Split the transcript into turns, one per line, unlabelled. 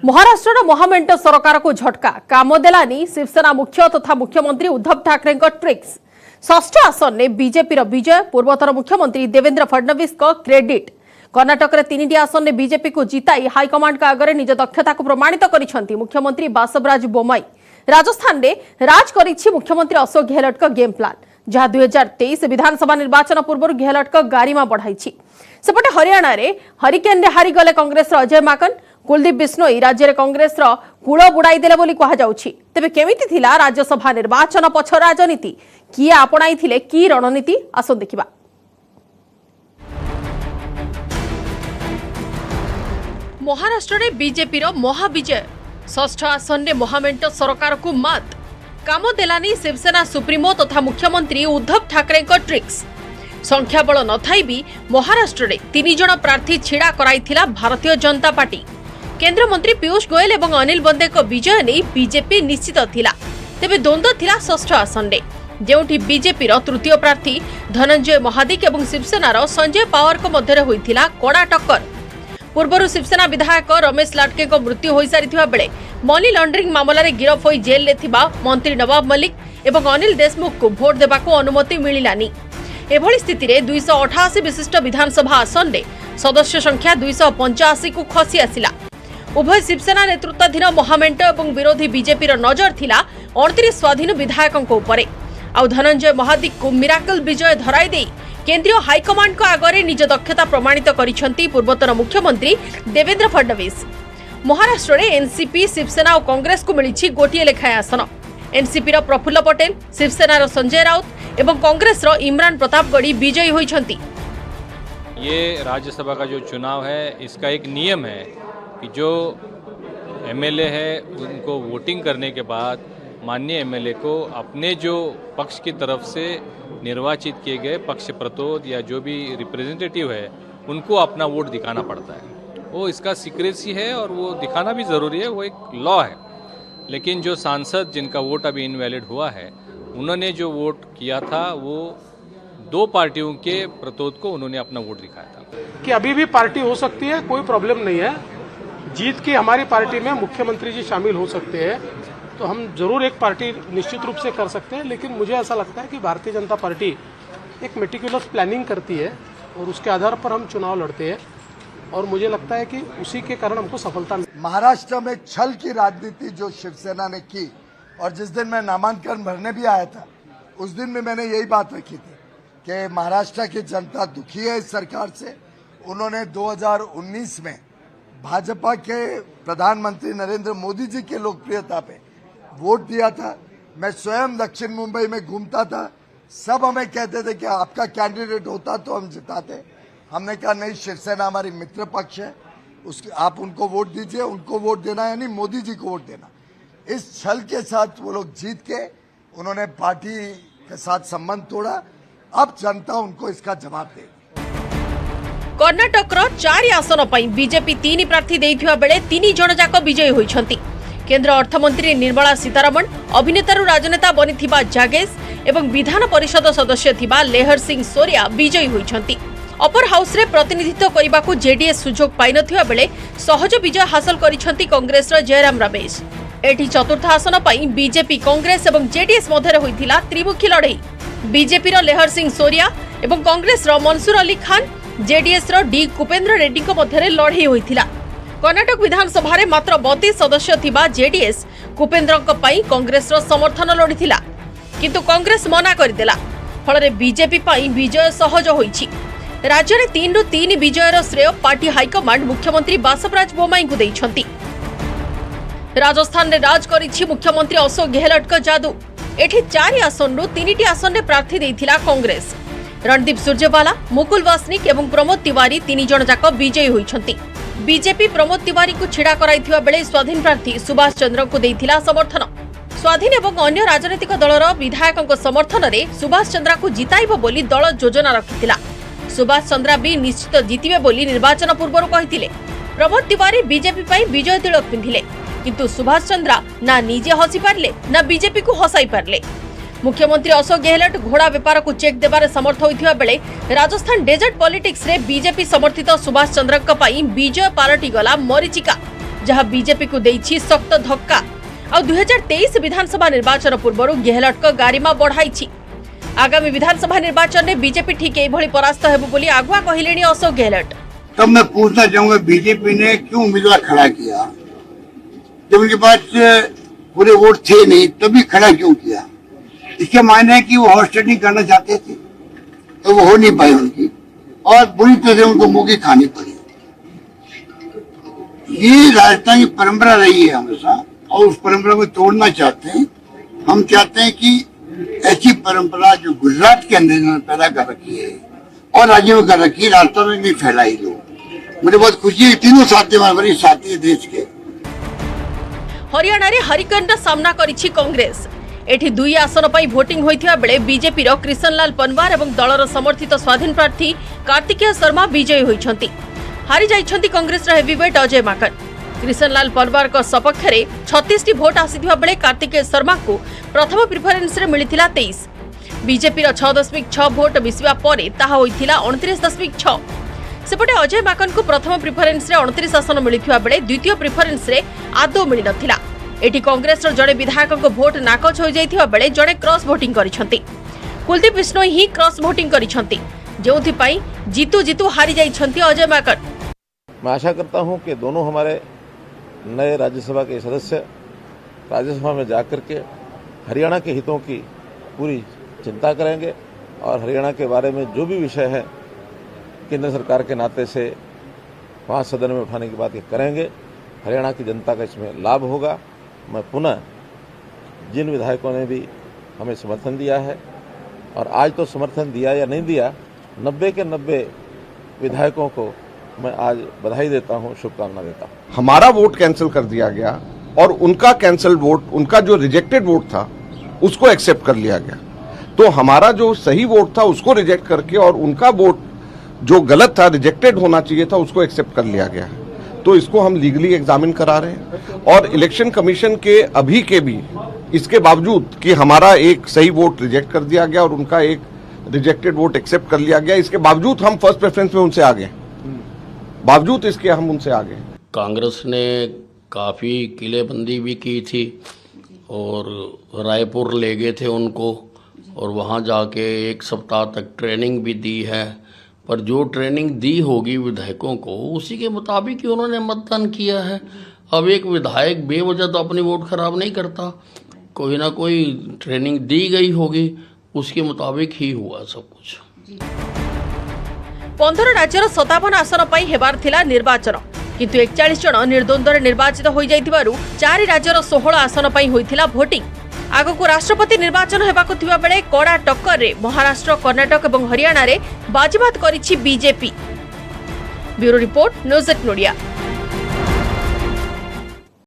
महाराष्ट्र महामेंट सरकार को झटका काम देलानी शिवसेना मुख्य तथा मुख्यमंत्री उद्धव ठाकरे ट्रिक्स। षष्ठ आसन में बीजेपी विजय पूर्वतर मुख्यमंत्री देवेंद्र फडणवीस क्रेडिट। कर्णाटक में 3टी आसन में बीजेपी को जिताई हाईकमांड का आगे निज दक्षता को प्रमाणित करिसेंती मुख्यमंत्री बासवराज बोम्मई। राजस्थान में राज करिछि मुख्यमंत्री अशोक गहलोत का गेम प्लान, जहां 2023 विधानसभा निर्वाचन पूर्व गहलोत का गारिमा बढ़ाई। सेपटे हरियाणा रे हरिकेन हारीगले कांग्रेस अजय माकन। कुलदीप बिश्नोई राज्य में कांग्रेस कूल बुड़ाई देले बोली कहा जाउछि। तेबे केमिति थिला राज्यसभा निर्वाचन पछ राजनीति, किए आपणाई थिले की रणनीति, आसो देखिबा। महाराष्ट्र में बीजेपी महाविजय, षष्ठ आसन में महामेंट सरकार को मात काम देलानी शिवसेना सुप्रीमो तथा मुख्यमंत्री उद्धव ठाकरे ट्रिक्स। संख्याबल नथाई भी महाराष्ट्र में 3 जण प्रार्थी छिड़ा कराइथिला भारतीय जनता पार्टी। केंद्र मंत्री पीयूष गोयल और अनिल बंदे को विजय नहीं बीजेपी निश्चित थिला। तेबे द्वंद्व थिला षष्ठ आसन में, जेउठी बीजेपी तृतीय प्रार्थी धनंजय महादिक और शिवसेनार संजय पावर को मध्य होइथिला कड़ा टक्कर। पूर्व शिवसेना विधायक रमेश लाटके को मृत्यु हो सारी बेले मनी लॉन्ड्रिंग मामला रे गिरफ हो जेल ले थिबा मंत्री नवाब मलिक और अनिल देशमुख को भोट देबाको अनुमति मिलिलानी। एभली स्थिति रे 288 विशिष्ट विधानसभा आसन में सदस्य संख्या 285 को खसी आसिला। उभय शिवसेना नेतृत्वाधीन महामेंट और विरोधी बीजेपी नजर थिला 29 स्वाधीन विधायकों उपरे। आउ धनंजय महादिक को मिराकल विजय धराई दे केंद्रीय हाईकमांड को आगे निज दक्षता प्रमाणित करिसेंती पूर्वतन मुख्यमंत्री देवेंद्र फडणवीस। महाराष्ट्र में एनसीपी शिवसेना और कांग्रेस को मिली गोटे लेखाएं आसन। एनसीपी प्रफुल्ल पटेल, शिवसेनार संजय राउत एवं कांग्रेस इमरान प्रतापगढ़ी विजयी होइछंती।
ये राज्यसभा का जो चुनाव है, इसका एक नियम है कि जो एमएलए है उनको वोटिंग करने के बाद माननीय एमएलए को अपने जो पक्ष की तरफ से निर्वाचित किए गए पक्ष प्रतोद या जो भी रिप्रेजेंटेटिव है उनको अपना वोट दिखाना पड़ता है। वो इसका सीक्रेसी है और वो दिखाना भी ज़रूरी है, वो एक लॉ है। लेकिन जो सांसद जिनका वोट अभी इनवैलिड हुआ है, उन्होंने जो वोट किया था वो 2 पार्टियों के प्रतोद को उन्होंने अपना वोट दिखाया था।
कि अभी भी पार्टी हो सकती है, कोई प्रॉब्लम नहीं है। जीत के हमारी पार्टी में मुख्यमंत्री जी शामिल हो सकते हैं, तो हम जरूर एक पार्टी निश्चित रूप से कर सकते हैं। लेकिन मुझे ऐसा लगता है कि भारतीय जनता पार्टी एक मेटिकुलस प्लानिंग करती है और उसके आधार पर हम चुनाव लड़ते हैं, और मुझे लगता है कि उसी के कारण हमको सफलता मिली।
महाराष्ट्र में छल की राजनीति जो शिवसेना ने की, और जिस दिन मैं नामांकन भरने भी आया था उस दिन में मैंने यही बात रखी थी कि महाराष्ट्र की जनता दुखी है इस सरकार से। उन्होंने 2019 में भाजपा के प्रधानमंत्री नरेंद्र मोदी जी के लोकप्रियता पे वोट दिया था। मैं स्वयं दक्षिण मुंबई में घूमता था, सब हमें कहते थे कि आपका कैंडिडेट होता तो हम जिताते। हमने कहा नहीं, शिवसेना हमारी मित्र पक्ष है, उसके आप उनको वोट दीजिए। उनको वोट देना यानी मोदी जी को वोट देना। इस छल के साथ वो लोग जीत के उन्होंने पार्टी के साथ संबंध तोड़ा। अब जनता उनको इसका जवाब देगी।
कर्णाटक 4 आसन पर बीजेपी 3 प्रार्थी देइथिबा बेले 3 जण जाक विजयी होइछंती। केंद्र अर्थमंत्री निर्मला सीतारमण, अभिनेतारू राजनेता बनिथिबा जागेश एवं विधान परिषद सदस्य थिबा लेहर सिंह सोरिया विजयी होइछंती। अपर हाउस रे प्रतिनिधित्व करने जेडीएस सुजोग पाई नथिबा बेले सहज विजय हासिल करिछंती कांग्रेस जयराम रमेश। एठी चतुर्थ आसन पर बीजेपी कांग्रेस और जेडीएस मध्य होइथिला त्रिमुखी लड़ई। बीजेपी लेहर सिंह सोरिया और कांग्रेस मंसूर अली खान, जेडीएस डी कुपेंद्र रेड्डी को मध्य लड़ई होइथिला। कर्णाटक विधानसभा रे मात्र 32 सदस्य थिबा जेडीएस कुपेंद्र कांग्रेस समर्थन लड़ीथिला, किंतु कांग्रेस मना करदेला। फल बीजेपी विजय सहज होइछि। राज्य में 3 रु 3 विजयर श्रेय पार्टी हाईकमांड मुख्यमंत्री बासवराज बोम्मई को देइछंती। राजस्थान में राज करिछि मुख्यमंत्री अशोक गहलोत का जादू। एठी 4 आसन रु 3टी आसन में प्रार्थी देइथिला कांग्रेस। रणदीप सुरजेवाला, मुकुल वासनिक एवं प्रमोद तिवारी 3 जण जाक विजयी होइछंती। बीजेपी प्रमोद तिवारी को छिड़ा कराइथिबा बेले स्वाधीन प्रार्थी सुभाष चंद्र को देइथिला समर्थन। स्वाधीन एवं अन्य राजनीतिक दलर विधायकों समर्थन रे सुभाष चंद्र को जिताइबो बोली दल योजना रखिथिला। सुभाष चंद्र भी निश्चित जीतिबे बोली निर्वाचन पूर्व कहिथिले। प्रमोद तिवारी बीजेपी पई विजय तिलक पिंधिले, किंतु सुभाष चंद्र ना निजे हसी पारले ना बीजेपी को हसाई पारले। मुख्यमंत्री अशोक गहलोत घोड़ा बेपार को चेक देबार समर्थ होइथिबा बेले राजस्थान डेजर्ट पॉलिटिक्स रे बीजेपी समर्थित सुभाष चंद्र विजय पालटि गला मरीचिका। जहां बीजेपी को देइछि सख्त धक्का आ 2023 विधानसभा निर्वाचन पूर्व गेहलट को गारिमा बढ़ाई। आगामी विधानसभा निर्वाचन में बीजेपी ठीक एभली परास्त हेबो बोली आगुआ कहिलेनी अशोक गेहलट।
तब मैं पूछना चाहूंगा बीजेपी ने क्यों उम्मीदवार खड़ा किया जब उनके पास पूरे वोट थे नहीं, तभी खड़ा क्यों किया? इसके मायने है कि वो हॉर्स ट्रेडिंग करना चाहते थे तो वो हो नहीं पाई उनकी, और बुरी तरह से उनको मुंह की खानी पड़ी। ये राजस्थान की परंपरा रही है हमेशा, और उस परंपरा को तोड़ना चाहते हैं। हम चाहते हैं कि ऐसी परंपरा जो गुजरात के अंदर इन्होंने पैदा कर रखी है और राज्यों में कर रखी है, राजस्थान में नहीं फैलाई लोग। मुझे बहुत खुशी है, तीनों साथी हमारे बड़ी साथी है देश के।
हरियाणा रे हरिकेन सामना करिछि कांग्रेस। एठी 2 आसन पर भोटिंग होइथिबा बेले बीजेपी रो कृष्णलाल पनवार एवं दलर समर्थित स्वाधीन प्रार्थी कार्तिकेय शर्मा विजयी होइछंती। हारि जाइछंती कांग्रेस रो हेवीवेट अजय माकन। कृष्णलाल पनवार को सपक्ष में 36 टी भोट आसिथिबा बेले कार्तिकेय शर्मा को प्रथम प्रिफरेंस रे मिलिथिला 23। बीजेपी रो 6.6 भोट मिसिबा परे ताहा होइथिला 29.6। सेपटे अजय माकन को प्रथम प्रिफरेंस रे 29 आसन मिलिथिबा बेले द्वितीय प्रिफरेंस रे आदौ मिलि नथिला। एटी कांग्रेस रो जड़े विधायक को भोट नाकच हो जाइथिबा बेले जड़े क्रॉस वोटिंग करिसंती। कुलदीप बिश्नोई ही क्रॉस वोटिंग करिसंती, जेउथि पई जीतू जीतू हारि जाइछंती अजय माकन।
मैं आशा करता हूं कि दोनों हमारे नए राज्यसभा के सदस्य राज्यसभा में जाकर के हरियाणा के हितों की पूरी चिंता करेंगे और हरियाणा के बारे में जो भी विषय है केंद्र सरकार के नाते से वहाँ सदन में उठाने की बात करेंगे। हरियाणा की जनता का इसमें लाभ होगा। मैं पुनः जिन विधायकों ने भी हमें समर्थन दिया है, और आज तो समर्थन दिया या नहीं दिया, 90 के 90 विधायकों को मैं आज बधाई देता हूं, शुभकामना देता हूं।
हमारा वोट कैंसिल कर दिया गया और उनका कैंसिल वोट, उनका जो रिजेक्टेड वोट था उसको एक्सेप्ट कर लिया गया। तो हमारा जो सही वोट था उसको रिजेक्ट करके और उनका वोट जो गलत था, रिजेक्टेड होना चाहिए था, उसको एक्सेप्ट कर लिया गया। तो इसको हम लीगली एग्जामिन करा रहे हैं, और इलेक्शन कमीशन के अभी के भी इसके बावजूद कि हमारा एक सही वोट रिजेक्ट कर दिया गया और उनका एक रिजेक्टेड वोट एक्सेप्ट कर लिया गया, इसके बावजूद हम फर्स्ट प्रेफरेंस में उनसे आगे, बावजूद इसके हम उनसे आगे।
कांग्रेस ने काफ़ी किलेबंदी भी की थी और रायपुर ले गए थे उनको, और वहाँ जाके 1 सप्ताह तक ट्रेनिंग भी दी है। पर जो ट्रेनिंग दी होगी विधायकों को, उसी के मुताबिक ही उन्होंने मतदान किया है। अब एक विधायक बेवजह तो अपनी वोट खराब नहीं करता, कोई ना कोई ट्रेनिंग दी गई होगी, उसके मुताबिक ही हुआ सब कुछ।
15 राज्यर 57 आसन पर हेबार थिला निर्वाचन, किंतु 41 जन निर्द्वंद्व निर्वाचित हो जाइथिबारु 4 राज्यर 16 आसन पर होइथिला भोटिंग। आगकू राष्ट्रपति निर्वाचन हेबाकू थिबा बेले कड़ा टक्कर रे महाराष्ट्र, कर्णाटक और हरियाणा रे बाजीमात करिछि बीजेपी। Bureau report, news 8 नोडिया।